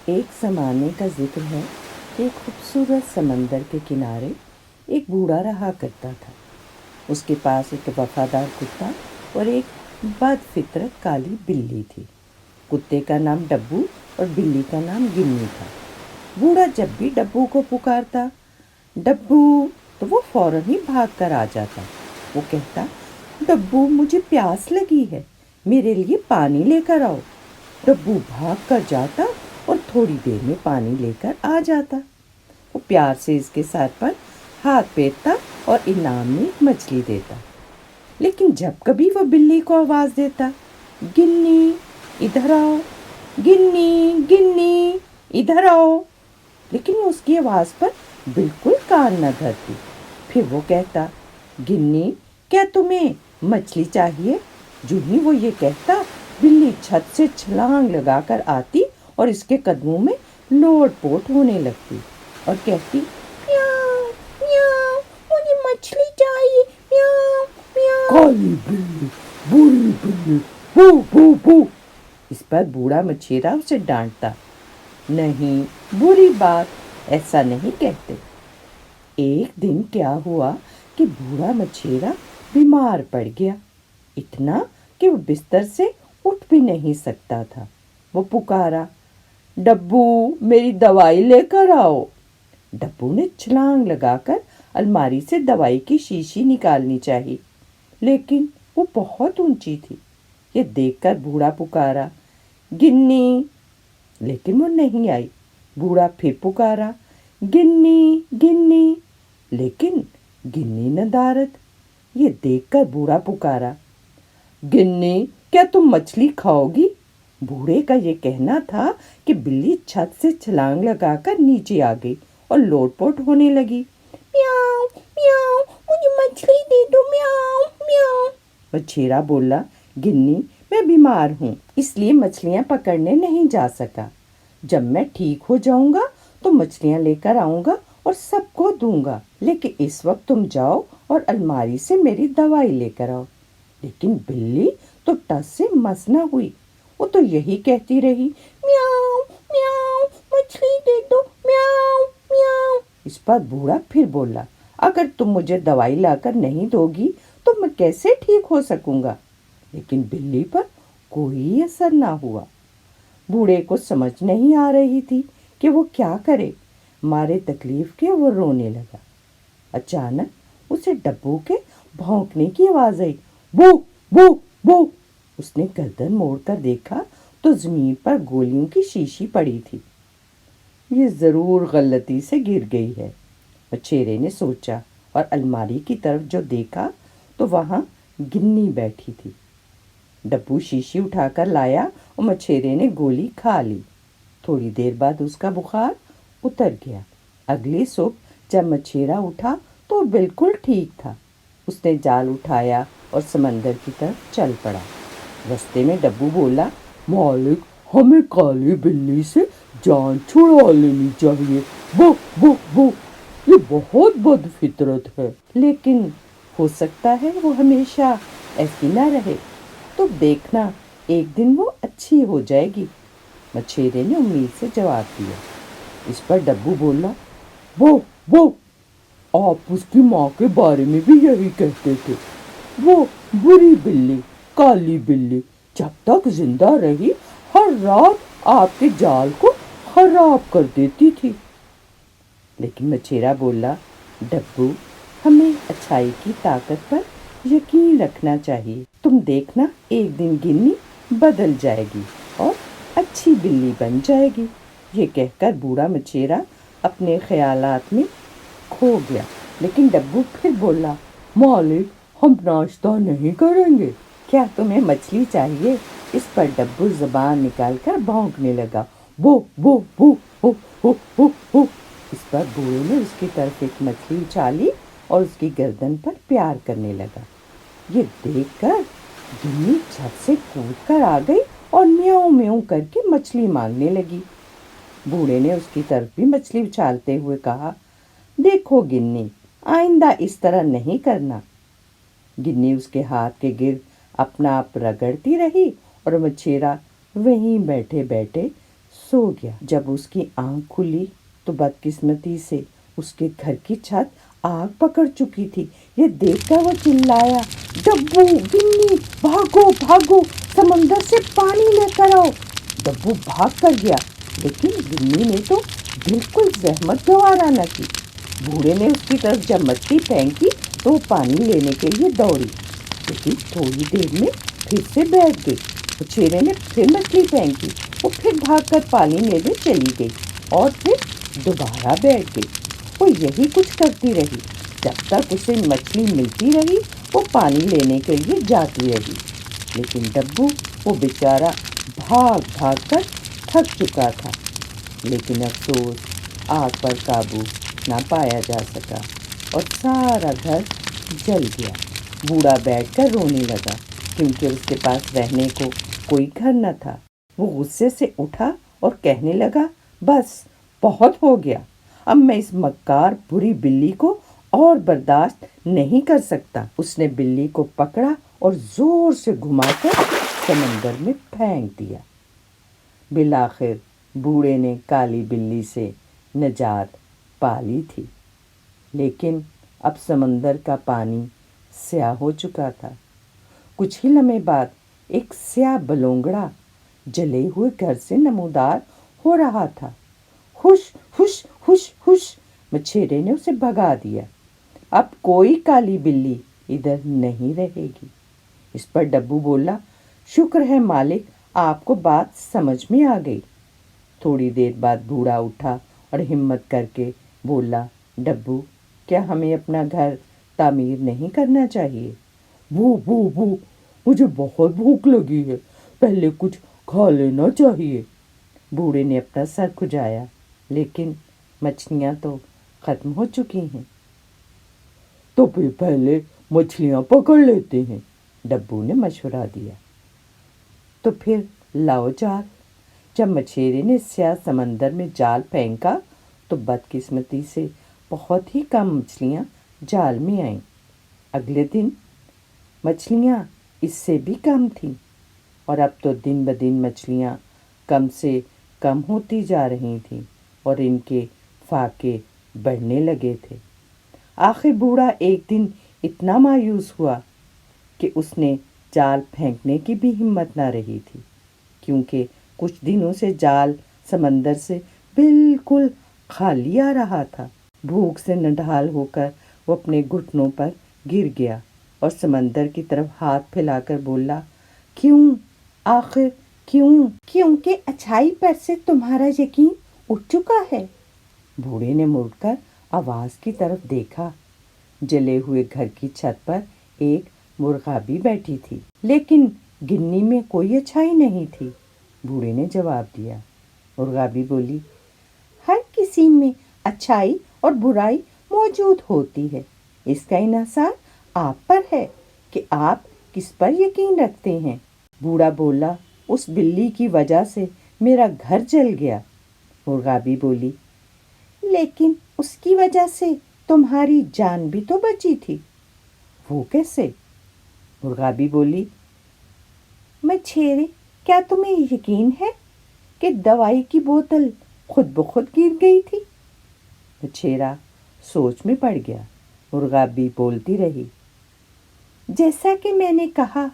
ایک زمانے کا ذکر ہے کہ ایک خوبصورت سمندر کے کنارے ایک بوڑھا رہا کرتا تھا۔ اس کے پاس ایک وفادار کتا اور ایک بد فطرت کالی بلی تھی۔ کتے کا نام ڈبو اور بلی کا نام گنی تھا۔ بوڑھا جب بھی ڈبو کو پکارتا ڈبو تو وہ فوراً ہی بھاگ کر آ جاتا۔ وہ کہتا، ڈبو مجھے پیاس لگی ہے، میرے لیے پانی لے کر آؤ۔ ڈبو بھاگ کر جاتا اور تھوڑی دیر میں پانی لے کر آ جاتا۔ وہ پیار سے اس کے سر پر ہاتھ پھیرتا اور انعام میں ایک مچھلی دیتا۔ لیکن جب کبھی وہ بلی کو آواز دیتا، گنی ادھر آؤ، گنی گنی ادھر آؤ، لیکن وہ اس کی آواز پر بالکل کان نہ دھرتی۔ پھر وہ کہتا، گنی کیا تمہیں مچھلی چاہیے؟ جو ہی وہ یہ کہتا، بلی چھت سے چھلانگ لگا کر آتی اور اس کے قدموں میں لوٹ پوٹ ہونے لگتی اور کہتی، میاؤ میاؤ مجھے مچھلی چاہیے، میاؤ میاؤ۔ کالی بلی، بری بلی، بو بو بو۔ اس پر بوڑھا مچھیرا اسے ڈانٹتا، نہیں بری بات، ایسا نہیں کہتے۔ ایک دن کیا ہوا کہ بوڑھا مچھیرا بیمار پڑ گیا، اتنا کہ وہ بستر سے اٹھ بھی نہیں سکتا تھا۔ وہ پکارا، ڈبو میری دوائی لے کر آؤ۔ ڈبو نے چھلانگ لگا کر الماری سے دوائی کی شیشی نکالنی چاہی، لیکن وہ بہت اونچی تھی۔ یہ دیکھ کر بوڑھا پکارا، گنی، لیکن وہ نہیں آئی۔ بوڑھا پھر پکارا، گنی گنی، لیکن گنی ندارد۔ یہ دیکھ کر بوڑھا پکارا، گنی کیا تم مچھلی کھاؤ گی؟ بوڑھے کا یہ کہنا تھا کہ بلی چھت سے چھلانگ لگا کر نیچے آ گئی اور لوٹ پوٹ ہونے لگی، میاؤ میاؤ مجھے مچھلی دے دو، میاؤ میاؤ۔ مچھیرا بولا، گنی میں بیمار ہوں، اس لیے مچھلیاں پکڑنے نہیں جا سکا۔ جب میں ٹھیک ہو جاؤں گا تو مچھلیاں لے کر آؤں گا اور سب کو دوں گا، لیکن اس وقت تم جاؤ اور الماری سے میری دوائی لے کر آؤ۔ لیکن بلی تو ٹس سے مس نہ ہوئی، وہ تو یہی کہتی رہی، میاؤ میاؤ مچھلی دے دو، میاؤ میاؤ۔ اس پر بوڑھا پھر بولا، اگر تم مجھے دوائی لا کر نہیں دو گی تو میں کیسے ٹھیک ہو سکوں گا؟ لیکن بلی پر کوئی اثر نہ ہوا۔ بوڑھے کو سمجھ نہیں آ رہی تھی کہ وہ کیا کرے، مارے تکلیف کے وہ رونے لگا۔ اچانک اسے ڈبو کے بھونکنے کی آواز آئی، بو بو بو۔ اس نے گردن موڑ کر دیکھا تو زمین پر گولیوں کی شیشی پڑی تھی۔ یہ ضرور غلطی سے گر گئی ہے، مچھیرے نے سوچا، اور الماری کی طرف جو دیکھا تو وہاں گنی بیٹھی تھی۔ ڈبو شیشی اٹھا کر لایا اور مچھیرے نے گولی کھا لی۔ تھوڑی دیر بعد اس کا بخار اتر گیا۔ اگلی صبح جب مچھیرا اٹھا تو وہ بالکل ٹھیک تھا۔ اس نے جال اٹھایا اور سمندر کی طرف چل پڑا۔ رستے میں ڈبو بولا، مالک ہمیں کالی بلی سے جان چھڑا لینی چاہیے، بو بو بو، یہ بہت بد فطرت ہے۔ لیکن ہو سکتا ہے وہ ہمیشہ ایسی نہ رہے، تو دیکھنا ایک دن وہ اچھی ہو جائے گی، مچھیرے نے امید سے جواب دیا۔ اس پر ڈبو بولا، وہ آپ اس کی ماں کے بارے میں بھی یہی کہتے تھے، وہ بری بلی، کالی بلی جب تک زندہ رہی ہر رات آپ کے جال کو خراب کر دیتی تھی۔ لیکن مچھیرا بولا، ڈبو ہمیں اچھائی کی طاقت پر یقین رکھنا چاہیے، تم دیکھنا ایک دن گنی بدل جائے گی اور اچھی بلی بن جائے گی۔ یہ کہہ کر بوڑھا مچھیرا اپنے خیالات میں کھو گیا۔ لیکن ڈبو پھر بولا، مالک ہم ناشتہ نہیں کریں گے، کیا تمہیں مچھلی چاہیے؟ اس پر ڈبو زبان نکال کر بھونکنے لگا، بو بو بو ہو ہو ہو ہو۔ اس پر بوڑھے نے اس کی طرف ایک مچھلی اچھالی اور اس کی گردن پر پیار کرنے لگا۔ یہ دیکھ کر گنی چھت سے کود کر آ گئی اور میاؤں میاؤں کر کے مچھلی مانگنے لگی۔ بوڑھے نے اس کی طرف بھی مچھلی اچھالتے ہوئے کہا، دیکھو گنی، آئندہ اس طرح نہیں کرنا۔ گنی اس کے ہاتھ کے گرد اپنا آپ رگڑتی رہی اور مچھیرا وہیں بیٹھے بیٹھے سو گیا۔ جب اس کی آنکھ کھلی تو بدقسمتی سے اس کے گھر کی چھت آگ پکڑ چکی تھی۔ یہ دیکھ کر وہ چلایا، ڈبو، گنی، بھاگو بھاگو، سمندر سے پانی لے کر آؤ۔ ڈبو بھاگ کر گیا، لیکن گنی نے تو بالکل زحمت گوارا نہ کی۔ بوڑھے نے اس کی طرف جب مچھلی پھینکی تو وہ پانی لینے کے لیے دوڑی، لیکن تھوڑی دیر میں پھر سے بیٹھ گئی۔ مچھیرے نے پھر مچھلی پھینکی، وہ پھر بھاگ کر پانی لینے چلی گئی اور پھر دوبارہ بیٹھ گئی۔ وہ یہی کچھ کرتی رہی جب تک اسے مچھلی ملتی رہی۔ وہ پانی لینے کے لیے جاتی رہی، لیکن ڈبو وہ بیچارہ بھاگ بھاگ کر تھک چکا تھا۔ لیکن افسوس، آگ پر قابو نہ پایا جا سکا اور سارا گھر جل گیا۔ بوڑھا بیٹھ کر رونے لگا کیونکہ اس کے پاس رہنے کو کوئی گھر نہ تھا۔ وہ غصے سے اٹھا اور کہنے لگا، بس بہت ہو گیا، اب میں اس مکار بری بلی کو اور برداشت نہیں کر سکتا۔ اس نے بلی کو پکڑا اور زور سے گھما کر سمندر میں پھینک دیا۔ بالآخر بوڑھے نے کالی بلی سے نجات پا لی تھی، لیکن اب سمندر کا پانی سیاہ ہو چکا تھا۔ کچھ ہی لمحے بعد ایک سیاہ بلونگڑا جلے ہوئے گھر سے نمودار ہو رہا تھا۔ ہوش ہوش ہوش ہوش، مچھیرے نے اسے بھگا دیا۔ اب کوئی کالی بلی ادھر نہیں رہے گی۔ اس پر ڈبو بولا، شکر ہے مالک، آپ کو بات سمجھ میں آ گئی۔ تھوڑی دیر بعد بوڑھا اٹھا اور ہمت کر کے بولا، ڈبو، کیا ہمیں اپنا گھر تعمیر نہیں کرنا چاہیے؟ بو بو بو، مجھے بہت بھوک لگی ہے، پہلے کچھ کھا لینا چاہیے۔ بوڑھے نے اپنا سر کھجایا، لیکن مچھلیاں تو ختم ہو چکی ہیں۔ تو پھر پہلے مچھلیاں پکڑ لیتے ہیں، ڈبو نے مشورہ دیا۔ تو پھر لاؤ جال۔ جب مچھیرے نے سیاہ سمندر میں جال پھینکا تو بدقسمتی سے بہت ہی کم مچھلیاں جال میں آئیں۔ اگلے دن مچھلیاں اس سے بھی کم تھیں، اور اب تو دن بدن مچھلیاں کم سے کم ہوتی جا رہی تھیں اور ان کے فاقے بڑھنے لگے تھے۔ آخر بوڑھا ایک دن اتنا مایوس ہوا کہ اس نے جال پھینکنے کی بھی ہمت نہ رہی تھی، کیونکہ کچھ دنوں سے جال سمندر سے بالکل خالی آ رہا تھا۔ بھوک سے نڈھال ہو کر وہ اپنے گھٹنوں پر گر گیا اور سمندر کی طرف ہاتھ پھیلا کر بولا، کیوں؟ آخر کیوں؟ کیونکہ اچھائی پر سے تمہارا یقین اٹھ چکا ہے۔ بوڑھے نے مڑ کر آواز کی طرف دیکھا۔ جلے ہوئے گھر کی چھت پر ایک مرغابی بیٹھی تھی، لیکن گنی میں کوئی اچھائی نہیں تھی۔ بوڑھے نے جواب دیا۔ مرغابی بولی، ہر کسی میں اچھائی اور برائی موجود ہوتی ہے، اس کا انحصار آپ پر ہے کہ آپ کس پر یقین رکھتے ہیں۔ بوڑھا بولا، اس بلی کی وجہ سے میرا گھر جل گیا۔ مرغابی بولی، لیکن اس کی وجہ سے تمہاری جان بھی تو بچی تھی۔ وہ کیسے؟ مرغابی بولی، مچھیرے، کیا تمہیں یقین ہے کہ دوائی کی بوتل خود بخود گر گئی تھی؟ مچھیرا سوچ میں پڑ گیا۔ مرغابی بولتی رہی، جیسا کہ میں نے کہا،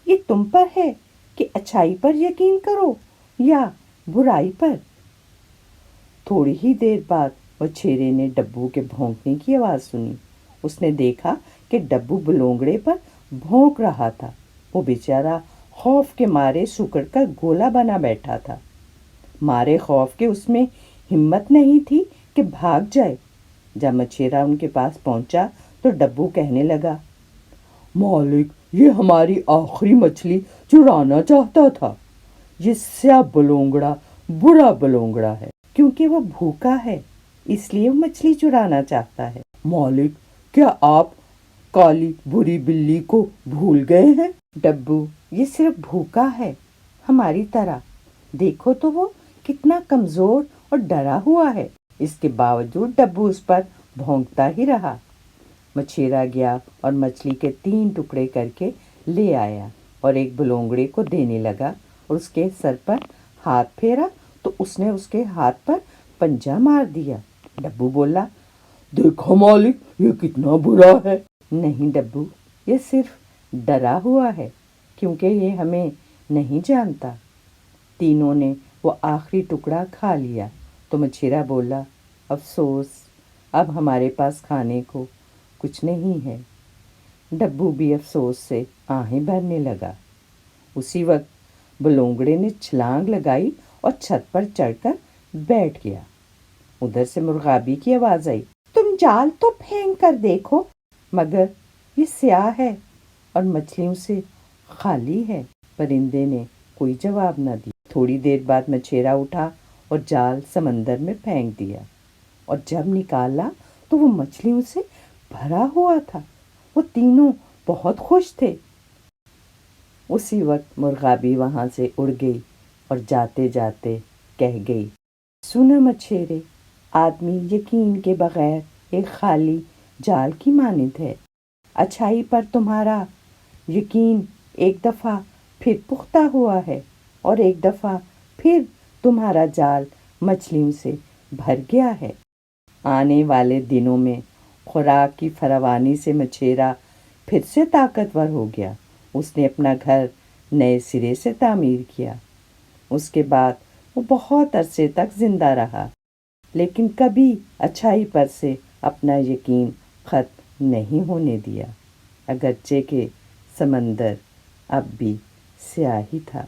یہ تم پر ہے کہ اچھائی پر یقین کرو یا برائی پر۔ تھوڑی ہی دیر بعد مچھیرے نے ڈبو کے بھونکنے کی آواز سنی۔ اس نے دیکھا کہ ڈبو بلونگڑے پر بھونک رہا تھا۔ وہ بیچارہ خوف کے مارے سکڑ کر گولا بنا بیٹھا تھا۔ مارے خوف کے اس میں ہمت نہیں تھی کہ بھاگ جائے۔ جب مچھیرا ان کے پاس پہنچا تو ڈبو کہنے لگا، مالک، یہ ہماری آخری مچھلی چرانا چاہتا تھا۔ یہ سیاہ بلونگڑا برا بلونگڑا ہے، کیونکہ وہ بھوکا ہے، اس لیے وہ مچھلی چرانا چاہتا ہے۔ مالک، کیا آپ کالی بری بلی کو بھول گئے ہیں؟ ڈبو، یہ صرف بھوکا ہے، ہماری طرح۔ دیکھو تو وہ کتنا کمزور اور ڈرا ہوا ہے۔ اس کے باوجود ڈبو اس پر بھونکتا ہی رہا۔ مچھیرا گیا اور مچھلی کے 3 ٹکڑے کر کے لے آیا اور ایک بلونگڑے کو دینے لگا اور اس کے سر پر ہاتھ پھیرا تو اس نے اس کے ہاتھ پر پنجہ مار دیا۔ ڈبو بولا، دیکھو مالک، یہ کتنا برا ہے۔ نہیں ڈبو، یہ صرف ڈرا ہوا ہے، کیونکہ یہ ہمیں نہیں جانتا۔ تینوں نے وہ آخری ٹکڑا کھا لیا تو مچھیرا بولا، افسوس، اب ہمارے پاس کھانے کو کچھ نہیں ہے۔ ڈبو بھی افسوس سے آہیں بھرنے لگا۔ اسی وقت بلونگڑے نے چھلانگ لگائی اور چھت پر چڑھ کر بیٹھ گیا۔ ادھر سے مرغابی کی آواز آئی، تم جال تو پھینک کر دیکھو، مگر یہ سیاہ ہے اور مچھلیوں سے خالی ہے۔ پرندے نے کوئی جواب نہ دیا۔ تھوڑی دیر بعد مچھیرا اٹھا اور جال سمندر میں پھینک دیا، اور جب نکالا تو وہ مچھلیوں سے بھرا ہوا تھا۔ وہ تینوں بہت خوش تھے۔ اسی وقت مرغابی وہاں سے اڑ گئی اور جاتے جاتے کہہ گئی، سنو مچھیرے، آدمی یقین کے بغیر ایک خالی جال کی مانند ہے۔ اچھائی پر تمہارا یقین ایک دفعہ پھر پختہ ہوا ہے، اور ایک دفعہ پھر تمہارا جال مچھلیوں سے بھر گیا ہے۔ آنے والے دنوں میں خوراک کی فراوانی سے مچھیرا پھر سے طاقتور ہو گیا۔ اس نے اپنا گھر نئے سرے سے تعمیر کیا۔ اس کے بعد وہ بہت عرصے تک زندہ رہا، لیکن کبھی اچھائی پر سے اپنا یقین ختم نہیں ہونے دیا، اگرچہ کہ سمندر اب بھی سیاہ ہی تھا۔